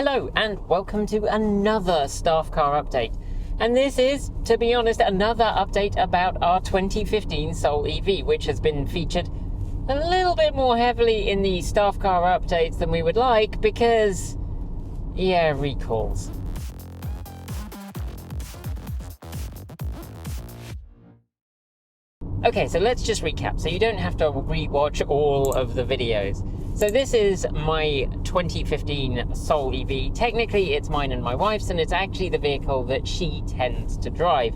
Hello and welcome to another staff car update. And this is, to be honest, another update about our 2015 Soul EV, which has been featured a little bit more heavily in the staff car updates than we would like because, yeah, recalls. Okay, so let's just recap so you don't have to rewatch all of the videos. So this is my 2015 Soul EV. Technically it's mine and my wife's, and it's actually the vehicle that she tends to drive.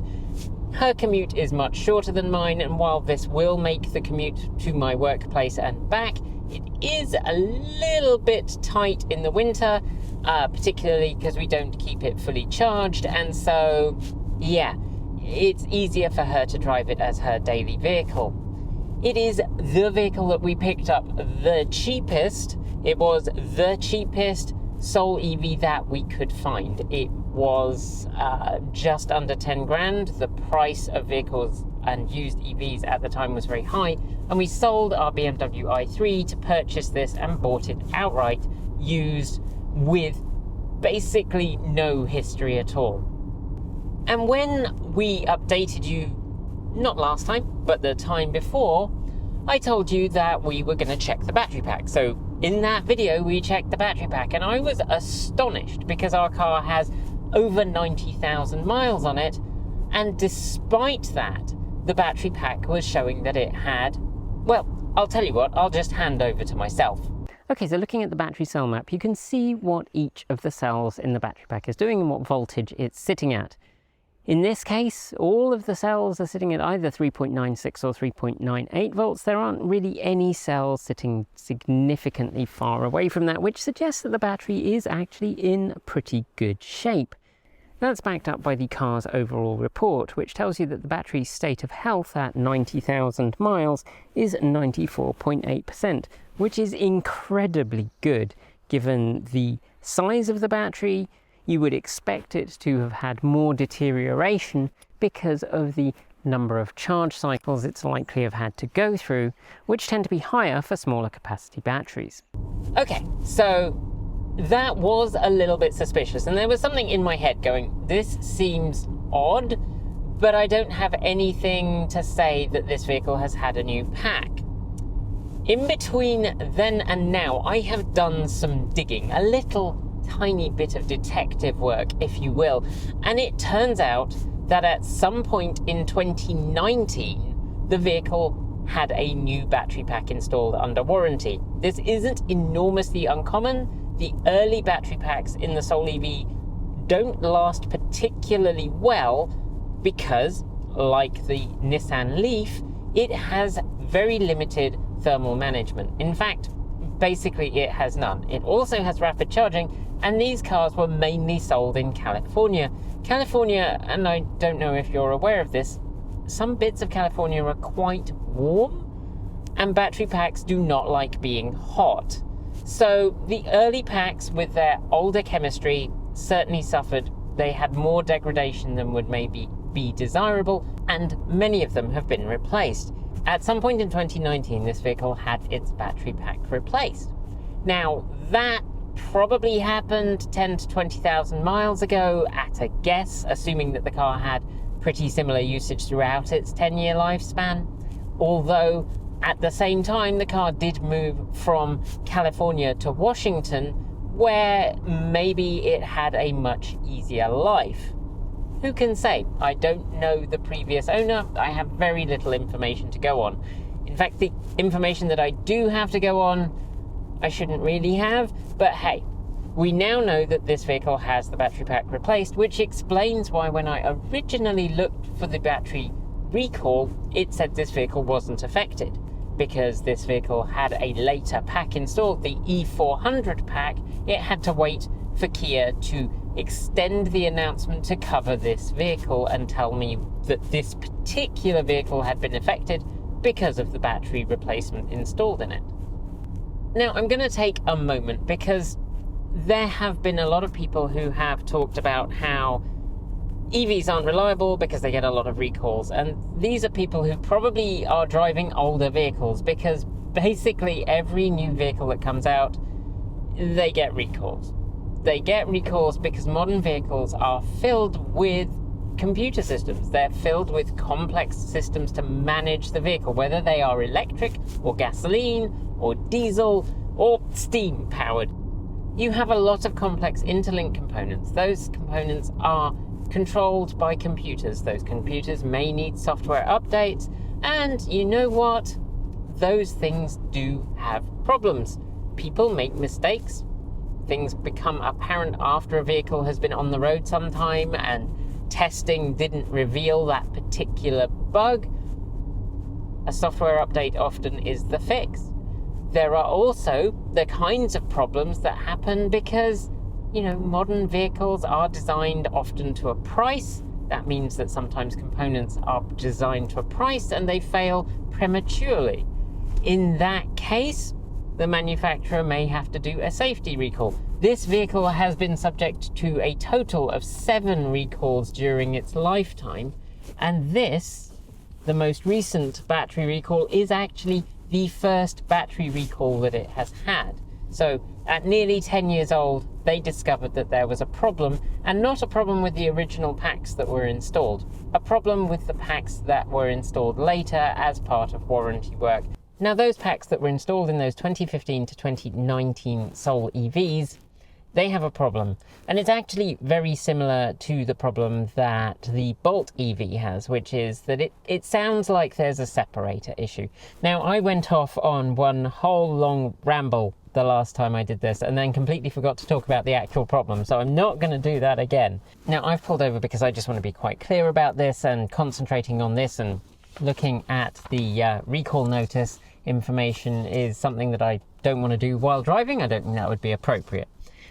Her commute is much shorter than mine, and while this will make the commute to my workplace and back, it is a little bit tight in the winter, particularly because we don't keep it fully charged, and so yeah, it's easier for her to drive it as her daily vehicle. It is the vehicle that we picked up the cheapest. It was the cheapest Soul EV that we could find. It was just under 10 grand. The price of vehicles and used EVs at the time was very high, and we sold our BMW i3 to purchase this and bought it outright, used, with basically no history at all. And when we updated you, not last time, but the time before, I told you that we were going to check the battery pack. So in that video, we checked the battery pack, and I was astonished because our car has over 90,000 miles on it. And despite that, the battery pack was showing that it had, well, I'll tell you what, I'll just hand over to myself. Okay, so looking at the battery cell map, you can see what each of the cells in the battery pack is doing and what voltage it's sitting at. In this case, all of the cells are sitting at either 3.96 or 3.98 volts. There aren't really any cells sitting significantly far away from that, which suggests that the battery is actually in pretty good shape. That's backed up by the car's overall report, which tells you that the battery's state of health at 90,000 miles is 94.8%, which is incredibly good given the size of the battery. You would expect it to have had more deterioration because of the number of charge cycles it's likely to have had to go through, which tend to be higher for smaller capacity batteries. Okay, so that was a little bit suspicious, and there was something in my head going, this seems odd, but I don't have anything to say that this vehicle has had a new pack. In between then and now, I have done some digging, a little tiny bit of detective work, if you will, and it turns out that at some point in 2019 the vehicle had a new battery pack installed under warranty. This isn't enormously uncommon. The early battery packs in the Soul EV don't last particularly well because, like the Nissan Leaf, it has very limited thermal management. In fact, basically it has none. It also has rapid charging, and these cars were mainly sold in California. California, and I don't know if you're aware of this, some bits of California are quite warm, and battery packs do not like being hot. So the early packs with their older chemistry certainly suffered. They had more degradation than would maybe be desirable, and many of them have been replaced. At some point in 2019, this vehicle had its battery pack replaced. Now, that probably happened 10 to 20,000 miles ago at a guess, assuming that the car had pretty similar usage throughout its 10-year lifespan. Although, at the same time, the car did move from California to Washington, where maybe it had a much easier life. Who can say? I don't know the previous owner. I have very little information to go on. In fact, the information that I do have to go on, I shouldn't really have, but hey, we now know that this vehicle has the battery pack replaced, which explains why when I originally looked for the battery recall, it said this vehicle wasn't affected, because this vehicle had a later pack installed, the E400 pack. It had to wait for Kia to extend the announcement to cover this vehicle and tell me that this particular vehicle had been affected because of the battery replacement installed in it. Now, I'm going to take a moment because there have been a lot of people who have talked about how EVs aren't reliable because they get a lot of recalls, and these are people who probably are driving older vehicles, because basically every new vehicle that comes out, they get recalls. They get recalls because modern vehicles are filled with computer systems. They're filled with complex systems to manage the vehicle, whether they are electric or gasoline or diesel or steam powered. You have a lot of complex interlinked components. Those components are controlled by computers. Those computers may need software updates, and you know what? Those things do have problems. People make mistakes. Things become apparent after a vehicle has been on the road some time and testing didn't reveal that particular bug. A software update often is the fix. There are also the kinds of problems that happen because, modern vehicles are designed often to a price. That means that sometimes components are designed to a price and they fail prematurely. In that case, the manufacturer may have to do a safety recall. This vehicle has been subject to a total of 7 recalls during its lifetime, and this, the most recent battery recall, is actually the first battery recall that it has had. So at nearly 10 years old, they discovered that there was a problem, and not a problem with the original packs that were installed, a problem with the packs that were installed later as part of warranty work. Now, those packs that were installed in those 2015 to 2019 Soul EVs, they have a problem. And it's actually very similar to the problem that the Bolt EV has, which is that it sounds like there's a separator issue. Now, I went off on one whole long ramble the last time I did this and then completely forgot to talk about the actual problem, so I'm not going to do that again. Now, I've pulled over because I just want to be quite clear about this, and concentrating on this and looking at the recall notice information is something that I don't want to do while driving. I don't think that would be appropriate.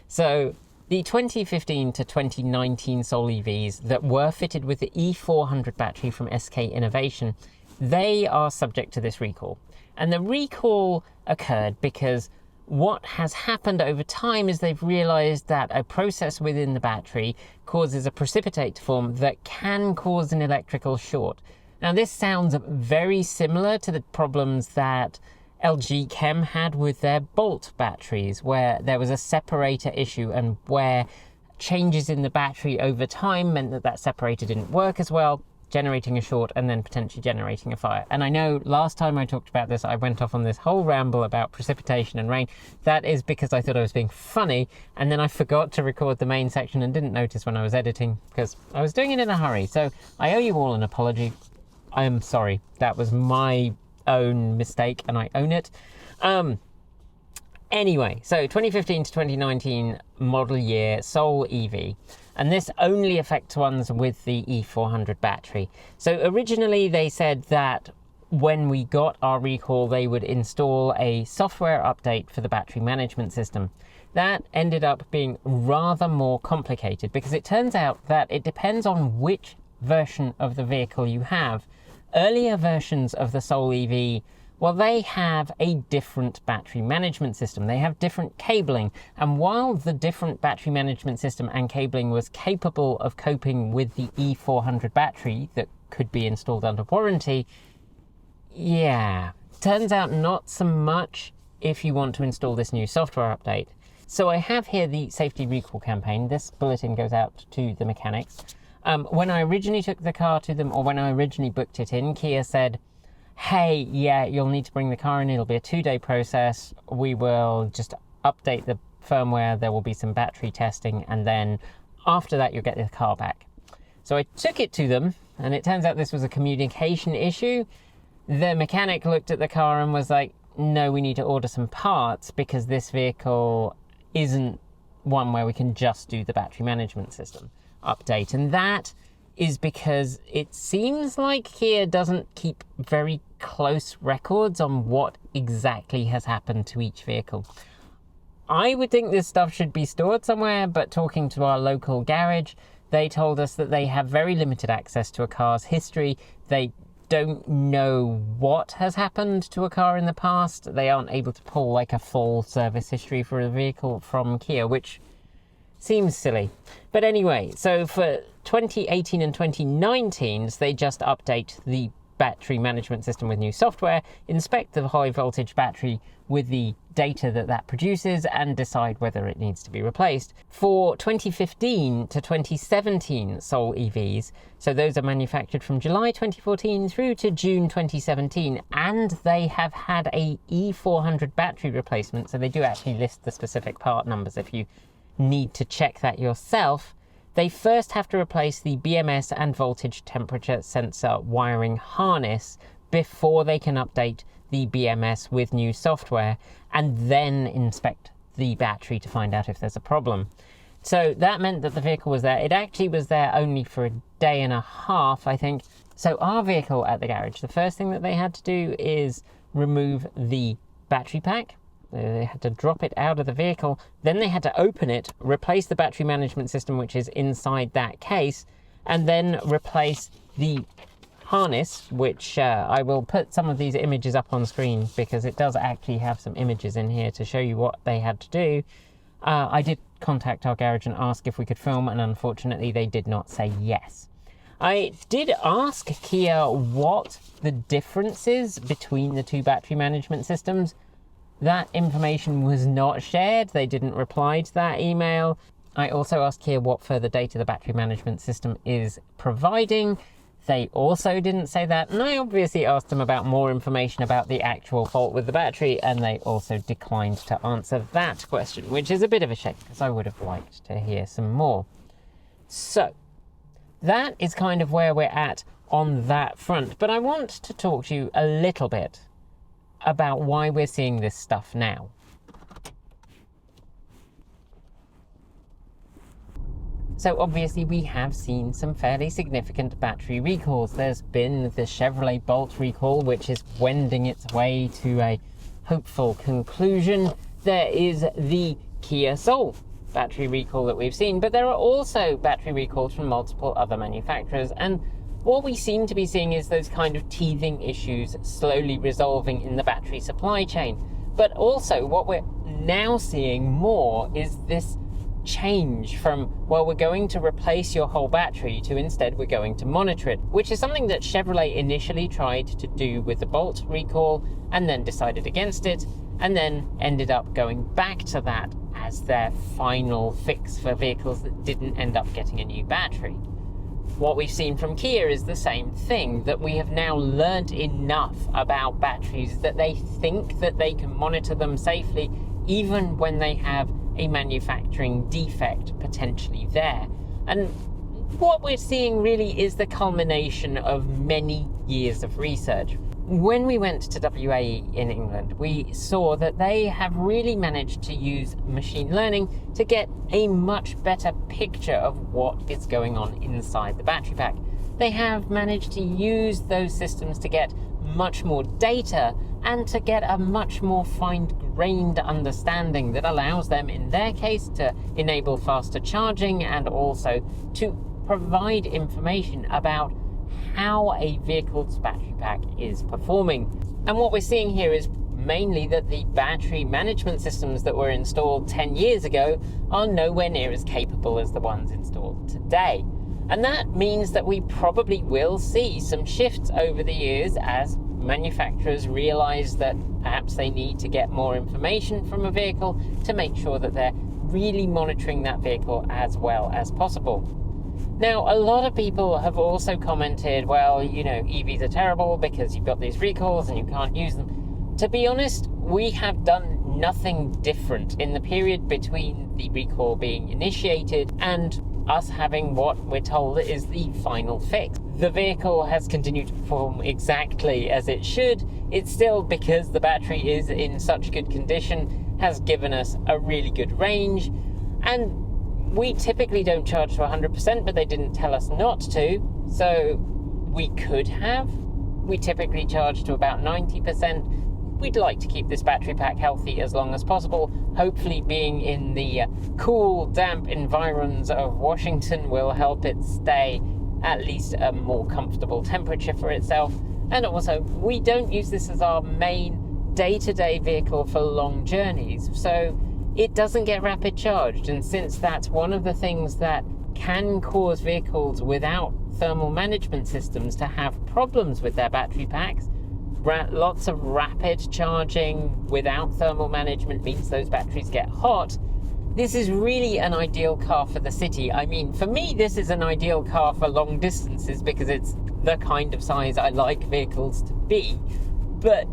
So the 2015 to 2019 Soul EVs that were fitted with the E400 battery from SK Innovation, they are subject to this recall. And the recall occurred because what has happened over time is they've realized that a process within the battery causes a precipitate to form that can cause an electrical short. Now, this sounds very similar to the problems that LG Chem had with their Bolt batteries, where there was a separator issue and where changes in the battery over time meant that separator didn't work as well, generating a short and then potentially generating a fire. And I know last time I talked about this, I went off on this whole ramble about precipitation and rain. That is because I thought I was being funny, and then I forgot to record the main section and didn't notice when I was editing because I was doing it in a hurry. So I owe you all an apology. I am sorry. That was my own mistake and I own it. Anyway, so 2015 to 2019 model year Soul EV, and this only affects ones with the E400 battery. So originally they said that when we got our recall they would install a software update for the battery management system. That ended up being rather more complicated because it turns out that it depends on which version of the vehicle you have. Earlier versions of the Soul EV, well, they have a different battery management system. They have different cabling. And while the different battery management system and cabling was capable of coping with the E400 battery that could be installed under warranty, turns out not so much if you want to install this new software update. So I have here the safety recall campaign. This bulletin goes out to the mechanics. When I originally took the car to them, or when I originally booked it in, Kia said, hey, you'll need to bring the car in. It'll be a 2-day process. We will just update the firmware. There will be some battery testing. And then after that, you'll get the car back. So I took it to them, and it turns out this was a communication issue. The mechanic looked at the car and was like, no, we need to order some parts because this vehicle isn't one where we can just do the battery management system update. And that is because it seems like Kia doesn't keep very close records on what exactly has happened to each vehicle. I would think this stuff should be stored somewhere, but talking to our local garage, they told us that they have very limited access to a car's history. They don't know what has happened to a car in the past. They aren't able to pull like a full service history for a vehicle from Kia, which seems silly. But anyway, so for 2018 and 2019, they just update the battery management system with new software, inspect the high voltage battery with the data that produces, and decide whether it needs to be replaced. For 2015 to 2017 Sol EVs, so those are manufactured from July 2014 through to June 2017, and they have had a E400 battery replacement, so they do actually list the specific part numbers if you need to check that yourself. They first have to replace the BMS and voltage temperature sensor wiring harness before they can update the BMS with new software, and then inspect the battery to find out if there's a problem. So that meant that the vehicle was there. It actually was there only for a day and a half, I think. So our vehicle at the garage, the first thing that they had to do is remove the battery pack. They had to drop it out of the vehicle. Then they had to open it, replace the battery management system, which is inside that case, and then replace the harness, which I will put some of these images up on screen because it does actually have some images in here to show you what they had to do. I did contact our garage and ask if we could film, and unfortunately they did not say yes. I did ask Kia what the difference is between the two battery management systems. That information was not shared. They didn't reply to that email. I also asked Kia what further data the battery management system is providing. They also didn't say that, and I obviously asked them about more information about the actual fault with the battery, and they also declined to answer that question, which is a bit of a shame because I would have liked to hear some more. So that is kind of where we're at on that front, but I want to talk to you a little bit about why we're seeing this stuff now. So obviously we have seen some fairly significant battery recalls. There's been the Chevrolet Bolt recall, which is wending its way to a hopeful conclusion. There is the Kia Soul battery recall that we've seen, but there are also battery recalls from multiple other manufacturers, and what we seem to be seeing is those kind of teething issues slowly resolving in the battery supply chain. But also what we're now seeing more is this change from, well, we're going to replace your whole battery, to instead we're going to monitor it, which is something that Chevrolet initially tried to do with the Bolt recall and then decided against it, and then ended up going back to that as their final fix for vehicles that didn't end up getting a new battery. What we've seen from Kia is the same thing, that we have now learnt enough about batteries that they think that they can monitor them safely even when they have a manufacturing defect potentially there. And what we're seeing really is the culmination of many years of research. When we went to WAE in England, we saw that they have really managed to use machine learning to get a much better picture of what is going on inside the battery pack. They have managed to use those systems to get much more data and to get a much more fine-grained understanding that allows them, in their case, to enable faster charging and also to provide information about how a vehicle's battery pack is performing. And what we're seeing here is mainly that the battery management systems that were installed 10 years ago are nowhere near as capable as the ones installed today. And that means that we probably will see some shifts over the years as manufacturers realize that perhaps they need to get more information from a vehicle to make sure that they're really monitoring that vehicle as well as possible. Now, a lot of people have also commented, well, you know, EVs are terrible because you've got these recalls and you can't use them. To be honest, we have done nothing different in the period between the recall being initiated and us having what we're told is the final fix. The vehicle has continued to perform exactly as it should. It's still, because the battery is in such good condition, has given us a really good range. And we typically don't charge to 100%, but they didn't tell us not to, so we could have. We typically charge to about 90%. We'd like to keep this battery pack healthy as long as possible. Hopefully being in the cool, damp environs of Washington will help it stay at least a more comfortable temperature for itself. And also, we don't use this as our main day-to-day vehicle for long journeys, so it doesn't get rapid charged. And since that's one of the things that can cause vehicles without thermal management systems to have problems with their battery packs. Lots of rapid charging without thermal management means those batteries get hot. This is really an ideal car for the city. I mean, for me, this is an ideal car for long distances because it's the kind of size I like vehicles to be. But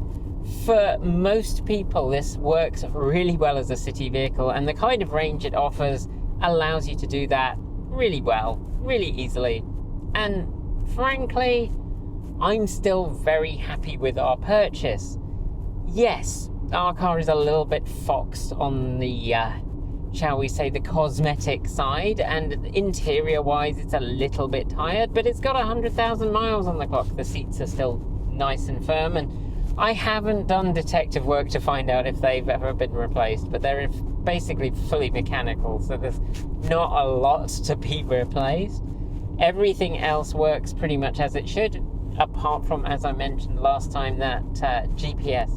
for most people, this works really well as a city vehicle, and the kind of range it offers allows you to do that really well, really easily. And frankly, I'm still very happy with our purchase. Yes, our car is a little bit foxed on the, shall we say, the cosmetic side, and interior-wise it's a little bit tired, but it's got 100,000 miles on the clock. The seats are still nice and firm, and I haven't done detective work to find out if they've ever been replaced, but they're basically fully mechanical, so there's not a lot to be replaced. Everything else works pretty much as it should, apart from, as I mentioned last time, that GPS.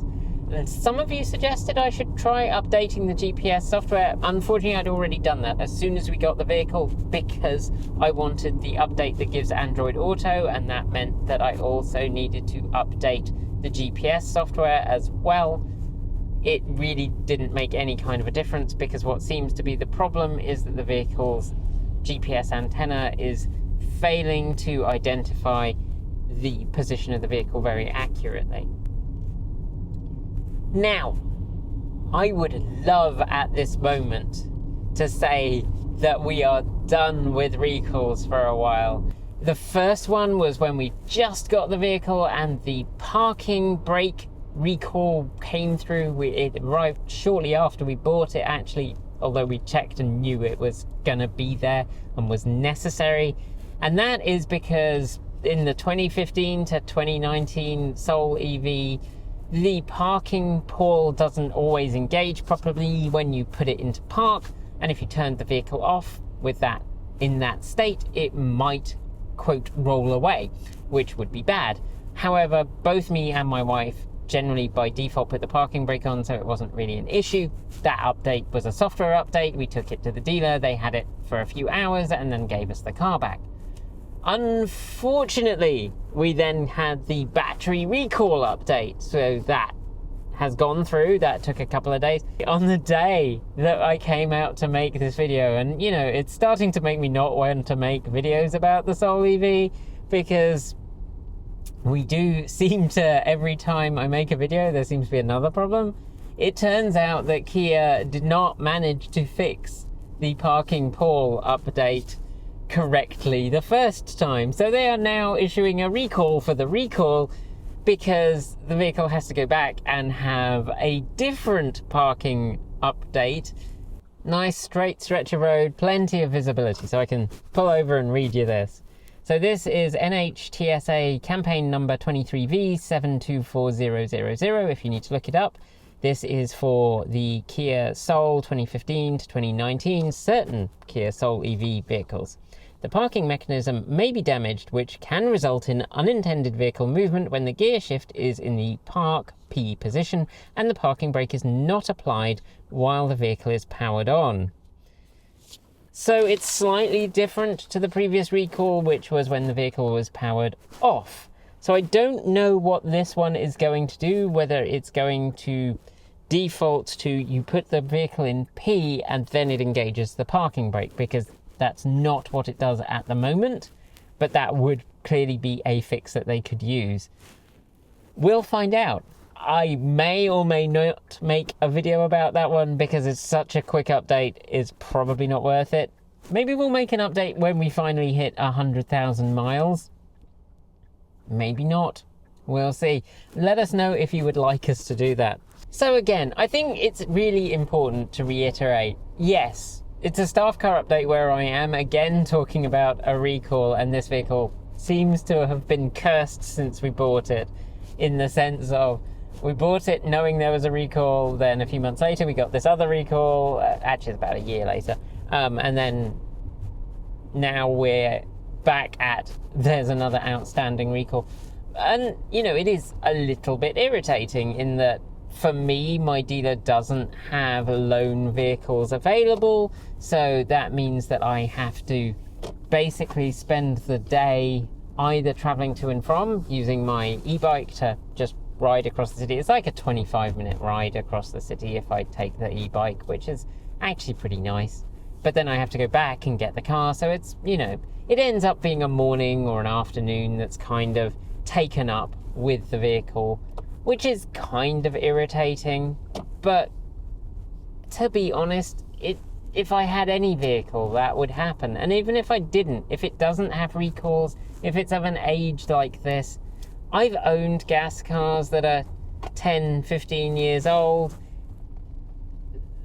And some of you suggested I should try updating the GPS software. Unfortunately, I'd already done that as soon as we got the vehicle because I wanted the update that gives Android Auto, and that meant that I also needed to update the GPS software as well. It really didn't make any kind of a difference because what seems to be the problem is that the vehicle's GPS antenna is failing to identify the position of the vehicle very accurately. Now, I would love at this moment to say that we are done with recalls for a while. The first one was when we just got the vehicle and the parking brake recall came through. It arrived shortly after we bought it, actually, although we checked and knew it was going to be there and was necessary. And that is because in the 2015 to 2019 Soul EV, the parking pole doesn't always engage properly when you put it into park, and if you turned the vehicle off with that in that state, it might, quote, roll away, which would be bad. However, both me and my wife generally by default put the parking brake on, so it wasn't really an issue. That update was a software update. We took it to the dealer, they had it for a few hours and then gave us the car back. Unfortunately, we then had the battery recall update, so that has gone through. That took a couple of days. On the day that I came out to make this video, and you know, it's starting to make me not want to make videos about the Soul EV, because we do seem to, every time I make a video, there seems to be another problem. It turns out that Kia did not manage to fix the parking pole update correctly the first time, so they are now issuing a recall for the recall because the vehicle has to go back and have a different parking update. Nice straight stretch of road, plenty of visibility, so I can pull over and read you this. So this is NHTSA campaign number 23V724000 if you need to look it up. This is for the Kia Soul 2015 to 2019 certain Kia Soul EV vehicles. The parking mechanism may be damaged, which can result in unintended vehicle movement when the gear shift is in the Park P position and the parking brake is not applied while the vehicle is powered on. So it's slightly different to the previous recall, which was when the vehicle was powered off. So I don't know what this one is going to do, whether it's going to default to you put the vehicle in P and then it engages the parking brake, because that's not what it does at the moment, but that would clearly be a fix that they could use. We'll find out. I may or may not make a video about that one because it's such a quick update, it's probably not worth it. Maybe we'll make an update when we finally hit 100,000 miles. Maybe not. We'll see. Let us know if you would like us to do that. So again, I think it's really important to reiterate, yes, it's a staff car update where I am again talking about a recall, and this vehicle seems to have been cursed since we bought it, in the sense of we bought it knowing there was a recall, then a few months later we got this other recall, actually it's about a year later, and then now we're back at there's another outstanding recall. And you know, it is a little bit irritating in that for me, my dealer doesn't have loan vehicles available, so that means that I have to basically spend the day either traveling to and from, using my e-bike to just ride across the city. It's like a 25-minute ride across the city if I take the e-bike, which is actually pretty nice. But then I have to go back and get the car, so it's, you know, it ends up being a morning or an afternoon that's kind of taken up with the vehicle, which is kind of irritating. But to be honest, if I had any vehicle, that would happen. And even if I didn't, if it doesn't have recalls, if it's of an age like this, I've owned gas cars that are 10, 15 years old.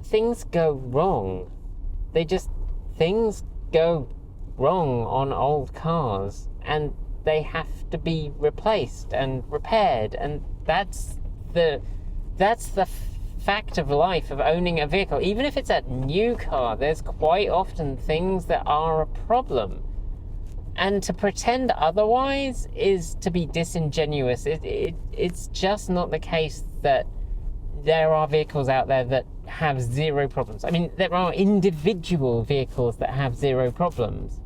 Things go wrong. Things go wrong on old cars, and they have to be replaced and repaired, and that's the fact of life of owning a vehicle. Even if it's a new car, there's quite often things that are a problem, and to pretend otherwise is to be disingenuous. It's just not the case that there are vehicles out there that have zero problems. I mean, there are individual vehicles that have zero problems,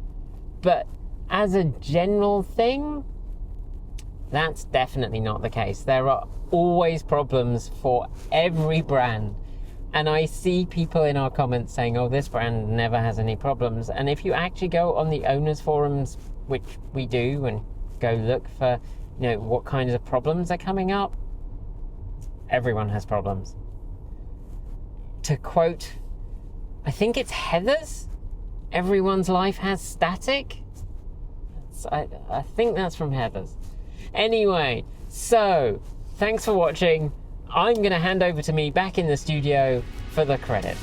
but as a general thing, that's definitely not the case. There are always problems for every brand, and I see people in our comments saying, oh, this brand never has any problems. And if you actually go on the owners forums, which we do, and go look for, you know, what kinds of problems are coming up, everyone has problems. To quote, I think it's Heather's, everyone's life has static. I think that's from Heather's. Anyway, so thanks for watching. I'm going to hand over to me back in the studio for the credits.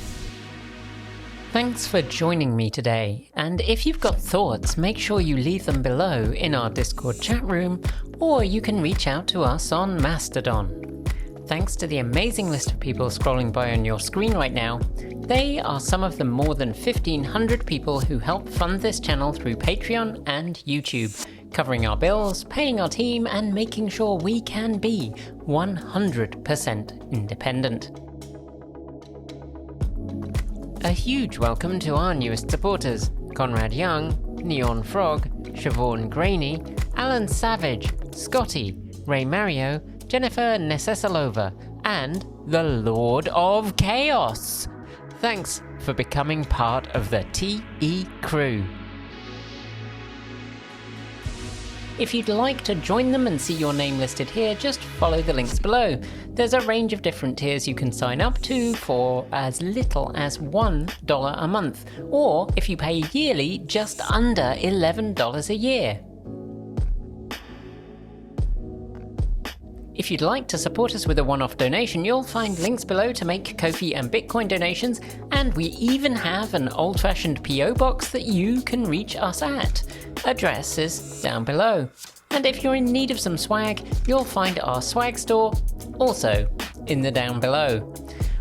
Thanks for joining me today, and if you've got thoughts, make sure you leave them below in our Discord chat room, or you can reach out to us on Mastodon. Thanks to the amazing list of people scrolling by on your screen right now. They are some of the more than 1,500 people who help fund this channel through Patreon and YouTube, covering our bills, paying our team, and making sure we can be 100% independent. A huge welcome to our newest supporters: Conrad Young, Neon Frog, Siobhan Graney, Alan Savage, Scotty, Ray Mario, Jennifer Nesesalova, and the Lord of Chaos. Thanks for becoming part of the TE crew. If you'd like to join them and see your name listed here, just follow the links below. There's a range of different tiers you can sign up to for as little as $1 a month, or if you pay yearly, just under $11 a year. If you'd like to support us with a one-off donation, you'll find links below to make Ko-fi and Bitcoin donations, and we even have an old-fashioned PO box that you can reach us at. Address is down below. And if you're in need of some swag, you'll find our swag store also in the down below.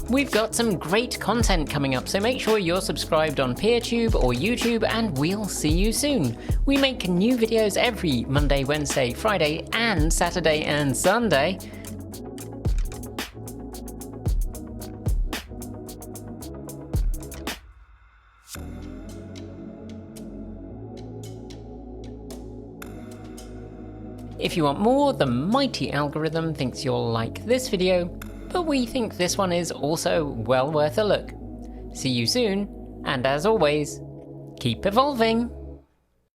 We've got some great content coming up, so make sure you're subscribed on PeerTube or YouTube, and we'll see you soon. We make new videos every Monday, Wednesday, Friday, and Saturday and Sunday. If you want more, the mighty algorithm thinks you'll like this video, but we think this one is also well worth a look. See you soon, and as always, keep evolving!